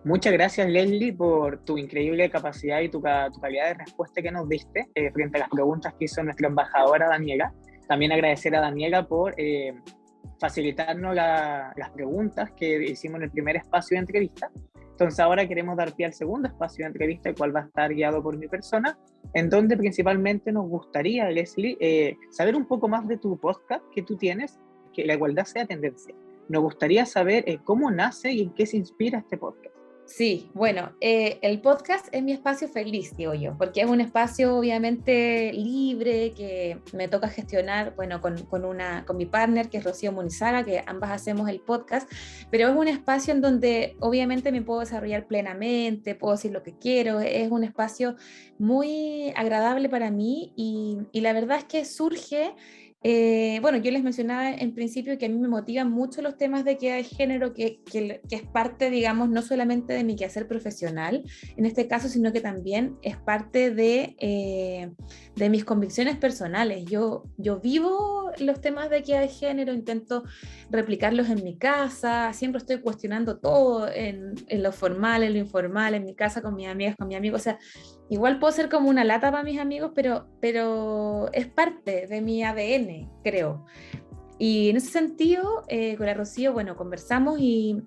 Muchas gracias, Leslie, por tu increíble capacidad y tu calidad de respuesta que nos diste frente a las preguntas que hizo nuestra embajadora Daniela. También agradecer a Daniela por facilitarnos las preguntas que hicimos en el primer espacio de entrevista. Entonces ahora queremos dar pie al segundo espacio de entrevista, el cual va a estar guiado por mi persona, en donde principalmente nos gustaría, Leslie, saber un poco más de tu podcast que tú tienes, que la igualdad sea tendencia. Nos gustaría saber cómo nace y en qué se inspira este podcast. Sí, bueno, el podcast es mi espacio feliz, digo yo, porque es un espacio obviamente libre que me toca gestionar, bueno, con mi partner, que es Rocío Munizaga, que ambas hacemos el podcast, pero es un espacio en donde obviamente me puedo desarrollar plenamente, puedo decir lo que quiero, es un espacio muy agradable para mí y la verdad es que surge... bueno, yo les mencionaba en principio que a mí me motivan mucho los temas de equidad de género, que es parte, digamos, no solamente de mi quehacer profesional, en este caso, sino que también es parte de mis convicciones personales. Yo vivo los temas de equidad de género, intento replicarlos en mi casa, siempre estoy cuestionando todo en lo formal, en lo informal, en mi casa con mis amigas, con mis amigos, o sea, igual puedo ser como una lata para mis amigos, pero es parte de mi ADN, creo. Y en ese sentido, con la Rocío, bueno, conversamos y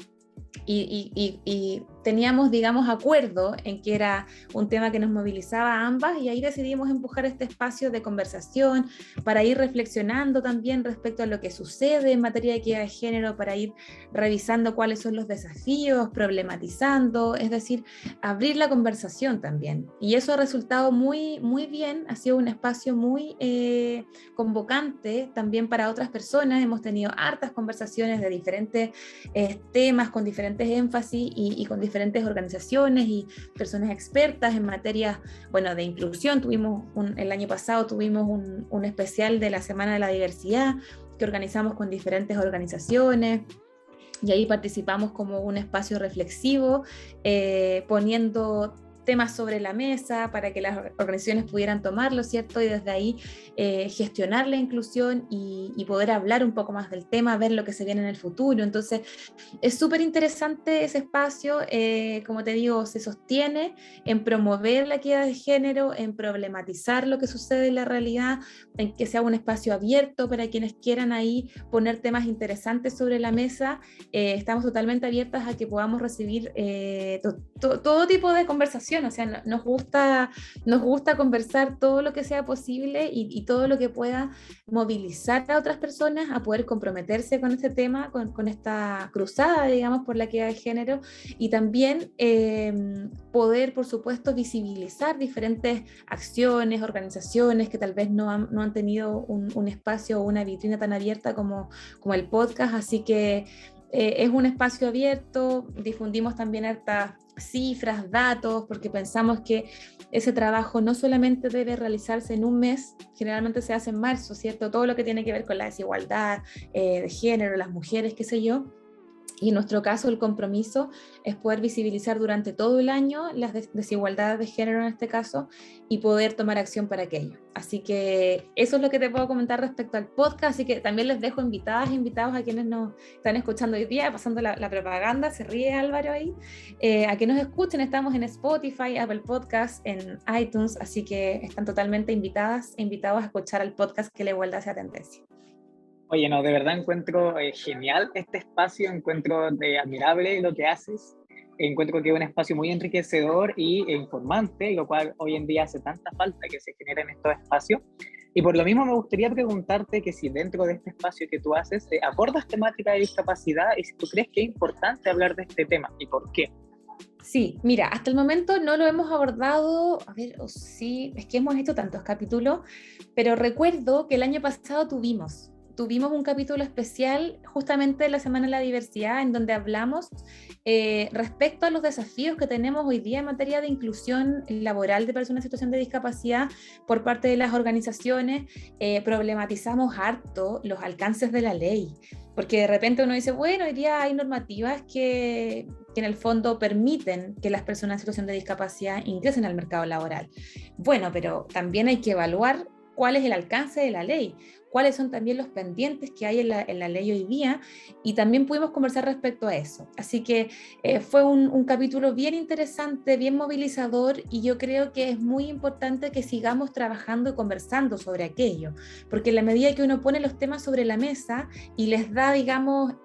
teníamos, digamos, acuerdo en que era un tema que nos movilizaba a ambas y ahí decidimos empujar este espacio de conversación para ir reflexionando también respecto a lo que sucede en materia de equidad de género, para ir revisando cuáles son los desafíos, problematizando, es decir, abrir la conversación también. Y eso ha resultado muy, muy bien, ha sido un espacio muy convocante también para otras personas. Hemos tenido hartas conversaciones de diferentes temas, con diferentes énfasis y con diferentes organizaciones y personas expertas en materia, bueno, de inclusión. El año pasado tuvimos un especial de la Semana de la Diversidad que organizamos con diferentes organizaciones y ahí participamos como un espacio reflexivo, poniendo temas sobre la mesa para que las organizaciones pudieran tomarlo, ¿cierto? Y desde ahí gestionar la inclusión y poder hablar un poco más del tema, ver lo que se viene en el futuro. Entonces, es súper interesante ese espacio, como te digo, se sostiene en promover la equidad de género, en problematizar lo que sucede en la realidad, en que sea un espacio abierto para quienes quieran ahí poner temas interesantes sobre la mesa. Estamos totalmente abiertas a que podamos recibir todo tipo de conversación. O sea, nos gusta conversar todo lo que sea posible y todo lo que pueda movilizar a otras personas a poder comprometerse con este tema, con esta cruzada, digamos, por la equidad de género, y también poder, por supuesto, visibilizar diferentes acciones, organizaciones que tal vez no han tenido un espacio o una vitrina tan abierta como el podcast. Así que es un espacio abierto, difundimos también hartas cifras, datos, porque pensamos que ese trabajo no solamente debe realizarse en un mes, generalmente se hace en marzo, ¿cierto? Todo lo que tiene que ver con la desigualdad de género, las mujeres, qué sé yo. Y en nuestro caso el compromiso es poder visibilizar durante todo el año las desigualdades de género en este caso y poder tomar acción para aquello. Así que eso es lo que te puedo comentar respecto al podcast, así que también les dejo invitadas e invitados a quienes nos están escuchando hoy día, pasando la propaganda, se ríe Álvaro ahí, a que nos escuchen. Estamos en Spotify, Apple Podcasts, en iTunes, así que están totalmente invitadas e invitados a escuchar el podcast Que la Igualdad Sea Tendencia. Oye, no, de verdad encuentro genial este espacio, encuentro admirable lo que haces, encuentro que es un espacio muy enriquecedor y informante, lo cual hoy en día hace tanta falta que se generen estos espacios. Y por lo mismo me gustaría preguntarte que si dentro de este espacio que tú haces abordas temática de discapacidad y si tú crees que es importante hablar de este tema y por qué. Sí, mira, hasta el momento no lo hemos abordado, a ver, sí, es que hemos hecho tantos capítulos, pero recuerdo que el año pasado tuvimos un capítulo especial justamente de la Semana de la Diversidad, en donde hablamos respecto a los desafíos que tenemos hoy día en materia de inclusión laboral de personas en situación de discapacidad por parte de las organizaciones. Problematizamos harto los alcances de la ley, porque de repente uno dice, bueno, hoy día hay normativas que en el fondo permiten que las personas en situación de discapacidad ingresen al mercado laboral. Bueno, pero también hay que evaluar cuál es el alcance de la ley, cuáles son también los pendientes que hay en la ley hoy día, y también pudimos conversar respecto a eso. Así que fue un capítulo bien interesante, bien movilizador, y yo creo que es muy importante que sigamos trabajando y conversando sobre aquello, porque en la medida que uno pone los temas sobre la mesa y les da, digamos,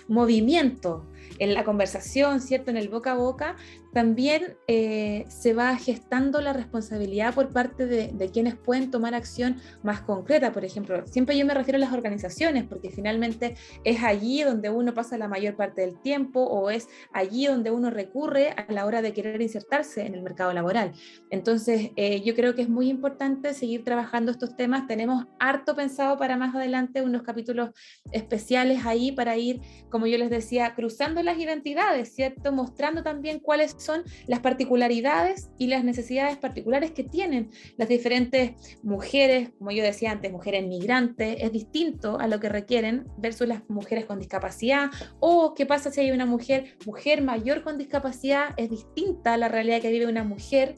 movimiento en la conversación, ¿cierto?, en el boca a boca, también se va gestando la responsabilidad por parte de quienes pueden tomar acción más concreta. Por ejemplo, siempre yo me refiero a las organizaciones, porque finalmente es allí donde uno pasa la mayor parte del tiempo, o es allí donde uno recurre a la hora de querer insertarse en el mercado laboral. Entonces, yo creo que es muy importante seguir trabajando estos temas. Tenemos harto pensado para más adelante, unos capítulos especiales ahí para ir, como yo les decía, cruzando las identidades, ¿cierto?, mostrando también cuáles son las particularidades y las necesidades particulares que tienen las diferentes mujeres, como yo decía antes, mujeres migrantes. Es distinto a lo que requieren versus las mujeres con discapacidad, o qué pasa si hay una mujer mayor con discapacidad. Es distinta a la realidad que vive una mujer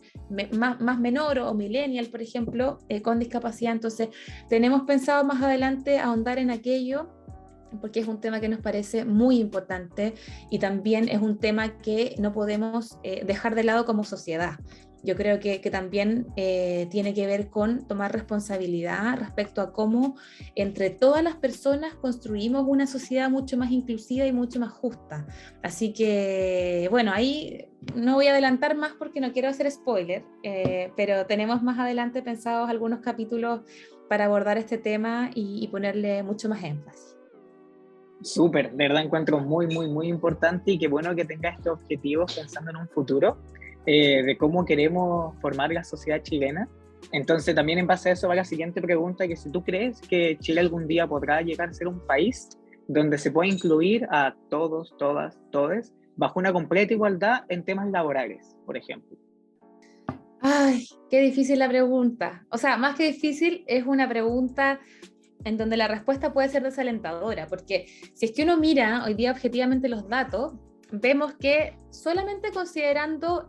más menor o millennial, por ejemplo, con discapacidad. Entonces, tenemos pensado más adelante ahondar en aquello, porque es un tema que nos parece muy importante, y también es un tema que no podemos dejar de lado como sociedad. Yo creo que también tiene que ver con tomar responsabilidad respecto a cómo entre todas las personas construimos una sociedad mucho más inclusiva y mucho más justa. Así que, bueno, ahí no voy a adelantar más porque no quiero hacer spoiler, pero tenemos más adelante pensados algunos capítulos para abordar este tema y ponerle mucho más énfasis. Súper, de verdad encuentro muy, muy, muy importante, y qué bueno que tenga estos objetivos pensando en un futuro, de cómo queremos formar la sociedad chilena. Entonces, también en base a eso va la siguiente pregunta, que si tú crees que Chile algún día podrá llegar a ser un país donde se pueda incluir a todos, todas, todes, bajo una completa igualdad en temas laborales, por ejemplo. Ay, qué difícil la pregunta. O sea, más que difícil, es una pregunta en donde la respuesta puede ser desalentadora, porque si es que uno mira hoy día objetivamente los datos, vemos que solamente considerando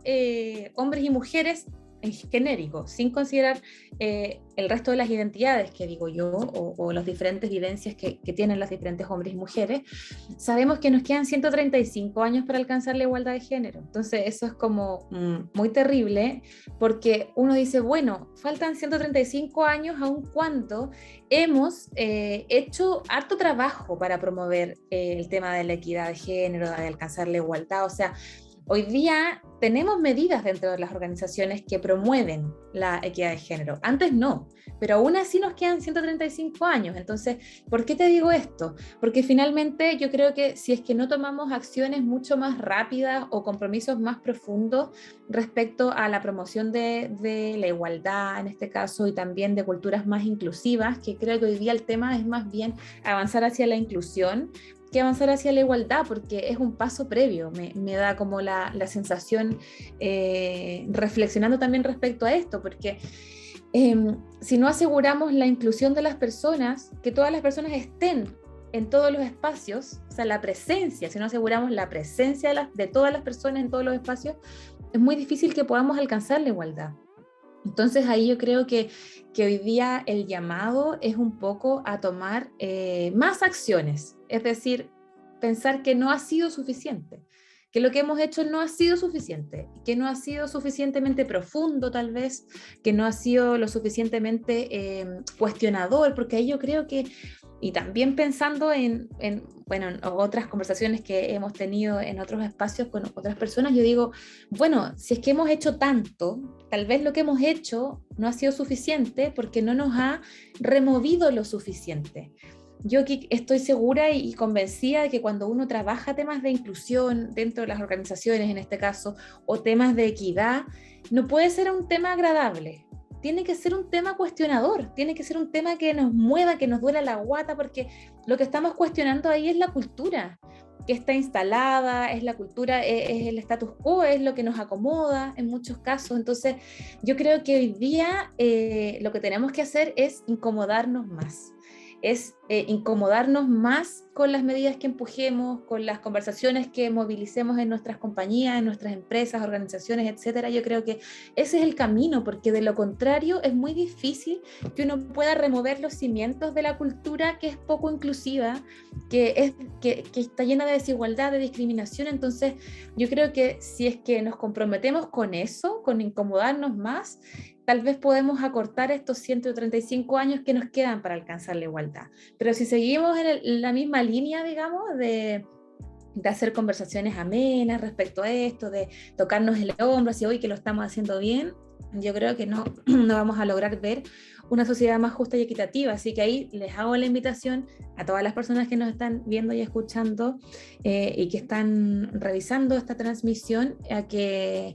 hombres y mujeres en genérico, sin considerar el resto de las identidades que digo yo, o las diferentes vivencias que tienen las diferentes hombres y mujeres, sabemos que nos quedan 135 años para alcanzar la igualdad de género. Entonces eso es como muy terrible, porque uno dice, bueno, faltan 135 años, aun cuando hemos hecho harto trabajo para promover el tema de la equidad de género, de alcanzar la igualdad. O sea, hoy día tenemos medidas dentro de las organizaciones que promueven la equidad de género. Antes no, pero aún así nos quedan 135 años. Entonces, ¿por qué te digo esto? Porque finalmente yo creo que si es que no tomamos acciones mucho más rápidas o compromisos más profundos respecto a la promoción de la igualdad, en este caso, y también de culturas más inclusivas, que creo que hoy día el tema es más bien avanzar hacia la inclusión que avanzar hacia la igualdad, porque es un paso previo. Me da como la sensación, reflexionando también respecto a esto, porque si no aseguramos la inclusión de las personas, que todas las personas estén en todos los espacios, o sea, la presencia, si no aseguramos la presencia de todas las personas en todos los espacios, es muy difícil que podamos alcanzar la igualdad. Entonces ahí yo creo que hoy día el llamado es un poco a tomar más acciones, es decir, pensar que no ha sido suficiente, que lo que hemos hecho no ha sido suficiente, que no ha sido suficientemente profundo tal vez, que no ha sido lo suficientemente cuestionador, porque ahí yo creo que, y también pensando en otras conversaciones que hemos tenido en otros espacios con otras personas, yo digo, bueno, si es que hemos hecho tanto, tal vez lo que hemos hecho no ha sido suficiente porque no nos ha removido lo suficiente. Yo aquí estoy segura y convencida de que cuando uno trabaja temas de inclusión dentro de las organizaciones, en este caso, o temas de equidad, no puede ser un tema agradable. Tiene que ser un tema cuestionador, tiene que ser un tema que nos mueva, que nos duela la guata, porque lo que estamos cuestionando ahí es la cultura que está instalada, es la cultura, es el status quo, es lo que nos acomoda en muchos casos. Entonces, yo creo que hoy día lo que tenemos que hacer es incomodarnos más. es incomodarnos más con las medidas que empujemos, con las conversaciones que movilicemos en nuestras compañías, en nuestras empresas, organizaciones, etcétera. Yo creo que ese es el camino, porque de lo contrario es muy difícil que uno pueda remover los cimientos de la cultura que es poco inclusiva, que está llena de desigualdad, de discriminación. Entonces yo creo que si es que nos comprometemos con eso, con incomodarnos más, tal vez podemos acortar estos 135 años que nos quedan para alcanzar la igualdad. Pero si seguimos en la misma línea, digamos, de hacer conversaciones amenas respecto a esto, de tocarnos el hombro, así hoy que lo estamos haciendo bien, yo creo que no vamos a lograr ver una sociedad más justa y equitativa. Así que ahí les hago la invitación a todas las personas que nos están viendo y escuchando y que están revisando esta transmisión a que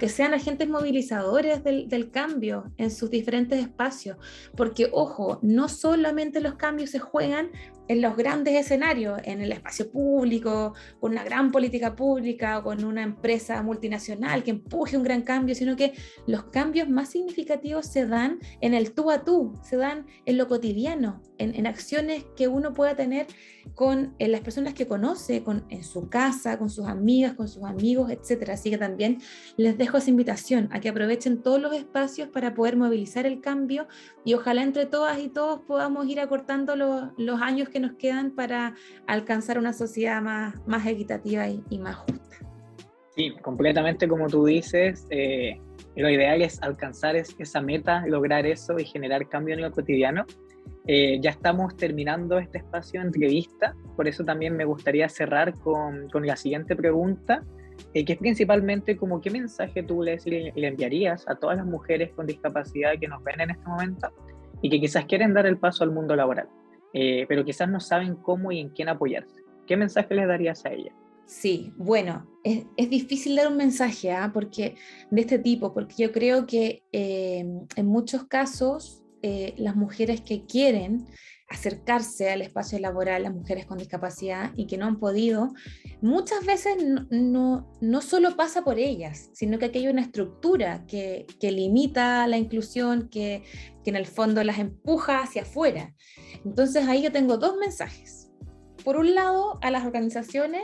sean agentes movilizadores del cambio en sus diferentes espacios, porque ojo, no solamente los cambios se juegan en los grandes escenarios, en el espacio público, con una gran política pública o con una empresa multinacional que empuje un gran cambio, sino que los cambios más significativos se dan en el tú a tú, se dan en lo cotidiano, en acciones que uno pueda tener con las personas que conoce, en su casa, con sus amigas, con sus amigos, etc. Así que también les dejo esa invitación a que aprovechen todos los espacios para poder movilizar el cambio y ojalá entre todas y todos podamos ir acortando los años que nos quedan para alcanzar una sociedad más equitativa y más justa. Sí, completamente como tú dices, lo ideal es alcanzar esa meta, lograr eso y generar cambio en lo cotidiano. Ya estamos terminando este espacio de entrevista, por eso también me gustaría cerrar con la siguiente pregunta, que es principalmente como qué mensaje tú le enviarías a todas las mujeres con discapacidad que nos ven en este momento y que quizás quieren dar el paso al mundo laboral, pero quizás no saben cómo y en quién apoyarse. ¿Qué mensaje les darías a ellas? Sí, bueno, es difícil dar un mensaje porque de este tipo, porque yo creo que en muchos casos las mujeres que quieren acercarse al espacio laboral, las mujeres con discapacidad y que no han podido, muchas veces no solo pasa por ellas, sino que aquí hay una estructura que limita la inclusión, que en el fondo las empuja hacia afuera. Entonces ahí yo tengo dos mensajes. Por un lado, a las organizaciones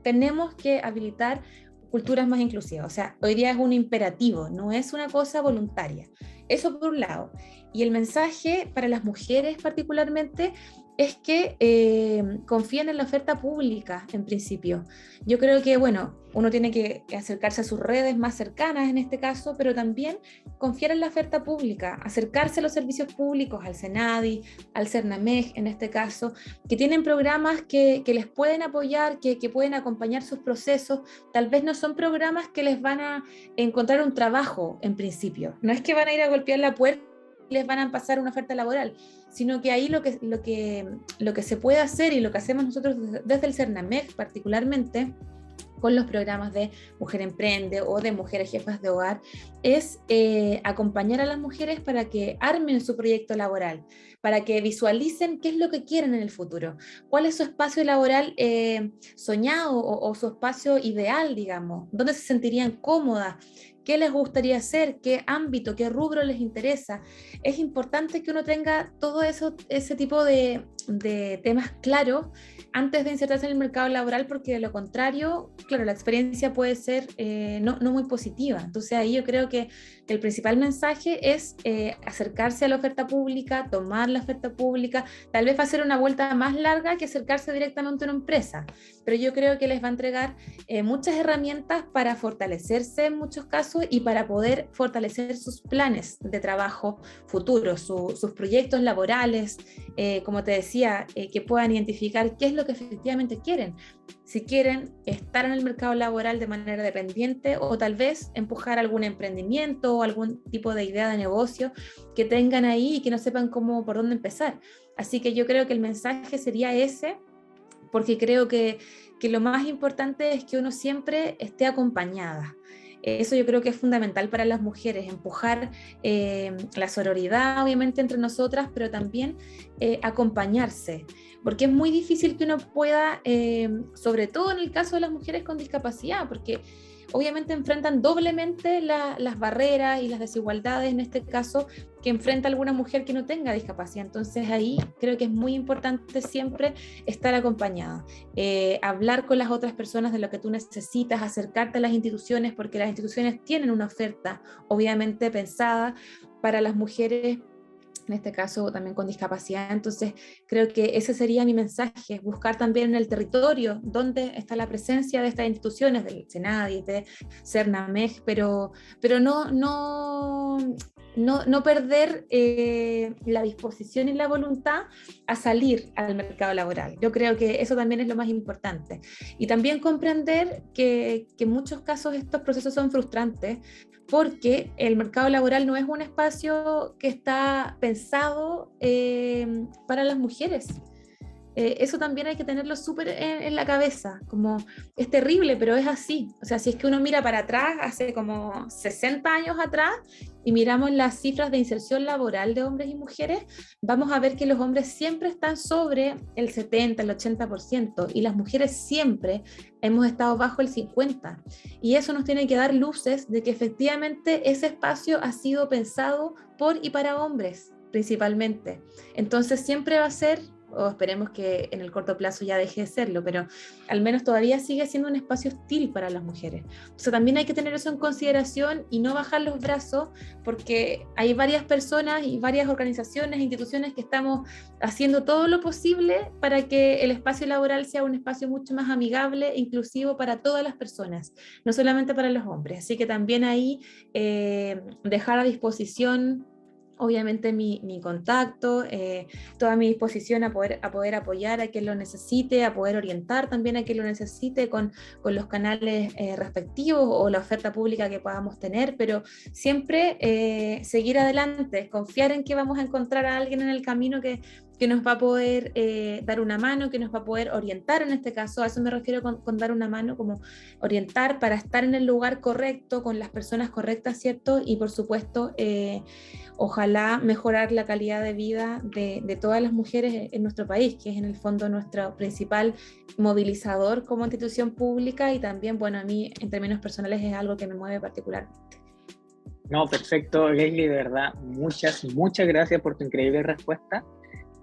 tenemos que habilitar culturas más inclusivas. O sea, hoy día es un imperativo, no es una cosa voluntaria. Eso por un lado. Y el mensaje para las mujeres particularmente es que confíen en la oferta pública en principio. Yo creo que, bueno, uno tiene que acercarse a sus redes más cercanas en este caso, pero también confiar en la oferta pública, acercarse a los servicios públicos, al SENADI, al CERNAMEG en este caso, que tienen programas que les pueden apoyar, que pueden acompañar sus procesos. Tal vez no son programas que les van a encontrar un trabajo en principio. No es que van a ir a golpear la puerta y les van a pasar una oferta laboral, sino que ahí lo que se puede hacer y lo que hacemos nosotros desde el CERNAMEG particularmente, con los programas de Mujer Emprende o de Mujeres Jefas de Hogar, es acompañar a las mujeres para que armen su proyecto laboral, para que visualicen qué es lo que quieren en el futuro, cuál es su espacio laboral soñado o su espacio ideal, digamos, dónde se sentirían cómodas, qué les gustaría hacer, qué ámbito, qué rubro les interesa. Es importante que uno tenga todo ese tipo de temas claros antes de insertarse en el mercado laboral, porque de lo contrario, claro, la experiencia puede ser no muy positiva. Entonces ahí yo creo que el principal mensaje es acercarse a la oferta pública, tomar la oferta pública. Tal vez va a ser una vuelta más larga que acercarse directamente a una empresa, pero yo creo que les va a entregar muchas herramientas para fortalecerse en muchos casos y para poder fortalecer sus planes de trabajo futuros, sus proyectos laborales, como te decía, que puedan identificar qué es lo que efectivamente quieren. Si quieren estar en el mercado laboral de manera dependiente o tal vez empujar algún emprendimiento o algún tipo de idea de negocio que tengan ahí y que no sepan por dónde empezar. Así que yo creo que el mensaje sería ese, porque creo que lo más importante es que uno siempre esté acompañada. Eso yo creo que es fundamental para las mujeres, empujar la sororidad obviamente entre nosotras, pero también acompañarse, porque es muy difícil que uno pueda, sobre todo en el caso de las mujeres con discapacidad, porque obviamente enfrentan doblemente las barreras y las desigualdades, en este caso, que enfrenta alguna mujer que no tenga discapacidad. Entonces ahí creo que es muy importante siempre estar acompañada, hablar con las otras personas de lo que tú necesitas, acercarte a las instituciones, porque las instituciones tienen una oferta obviamente pensada para las mujeres, en este caso también con discapacidad. Entonces creo que ese sería mi mensaje, buscar también en el territorio dónde está la presencia de estas instituciones, del Senadi, de Cernamej, pero no perder la disposición y la voluntad a salir al mercado laboral. Yo creo que eso también es lo más importante. Y también comprender que en muchos casos estos procesos son frustrantes, porque el mercado laboral no es un espacio que está pensado para las mujeres. Eso también hay que tenerlo súper en la cabeza, como es terrible, pero es así. O sea, si es que uno mira para atrás, hace como 60 años atrás, y miramos las cifras de inserción laboral de hombres y mujeres, vamos a ver que los hombres siempre están sobre el 70, el 80%, y las mujeres siempre hemos estado bajo el 50%. Y eso nos tiene que dar luces de que efectivamente ese espacio ha sido pensado por y para hombres, principalmente. Entonces siempre va a ser, o esperemos que en el corto plazo ya deje de serlo, pero al menos todavía sigue siendo un espacio hostil para las mujeres. O sea, también hay que tener eso en consideración y no bajar los brazos, porque hay varias personas y varias organizaciones e instituciones que estamos haciendo todo lo posible para que el espacio laboral sea un espacio mucho más amigable e inclusivo para todas las personas, no solamente para los hombres. Así que también ahí dejar a disposición obviamente mi contacto, toda mi disposición a poder apoyar a quien lo necesite, a poder orientar también a quien lo necesite con los canales respectivos o la oferta pública que podamos tener, pero siempre seguir adelante, confiar en que vamos a encontrar a alguien en el camino que nos va a poder dar una mano, que nos va a poder orientar en este caso. A eso me refiero con dar una mano, como orientar para estar en el lugar correcto, con las personas correctas, ¿cierto? Y por supuesto, ojalá mejorar la calidad de vida de todas las mujeres en nuestro país, que es en el fondo nuestro principal movilizador como institución pública, y también, bueno, a mí en términos personales es algo que me mueve particularmente. No, perfecto, Leslie, de verdad, muchas gracias por tu increíble respuesta.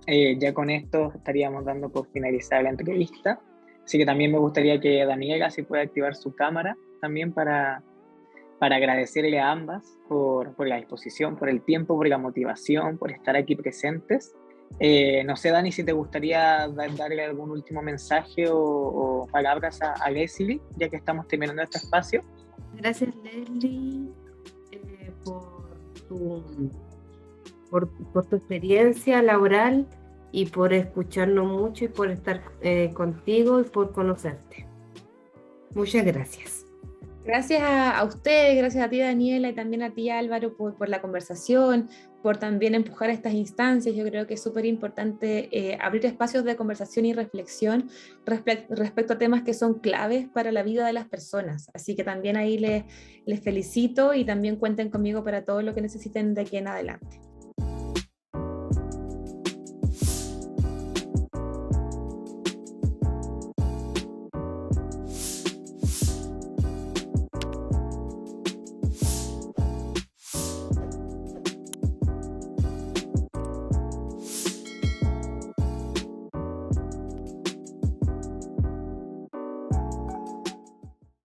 Ya con esto estaríamos dando por finalizada la entrevista, así que también me gustaría que Daniela si puede activar su cámara también para agradecerle a ambas por la disposición, por el tiempo, por la motivación, por estar aquí presentes. No sé, Dani, si te gustaría darle algún último mensaje o palabras a Leslie, ya que estamos terminando este espacio. Gracias, Leslie, por tu experiencia laboral y por escucharnos mucho y por estar contigo y por conocerte. Muchas gracias. Gracias a ustedes, gracias a ti, Daniela, y también a ti, Álvaro, por la conversación, por también empujar estas instancias. Yo creo que es súper importante abrir espacios de conversación y reflexión respecto a temas que son claves para la vida de las personas. Así que también ahí les felicito y también cuenten conmigo para todo lo que necesiten de aquí en adelante.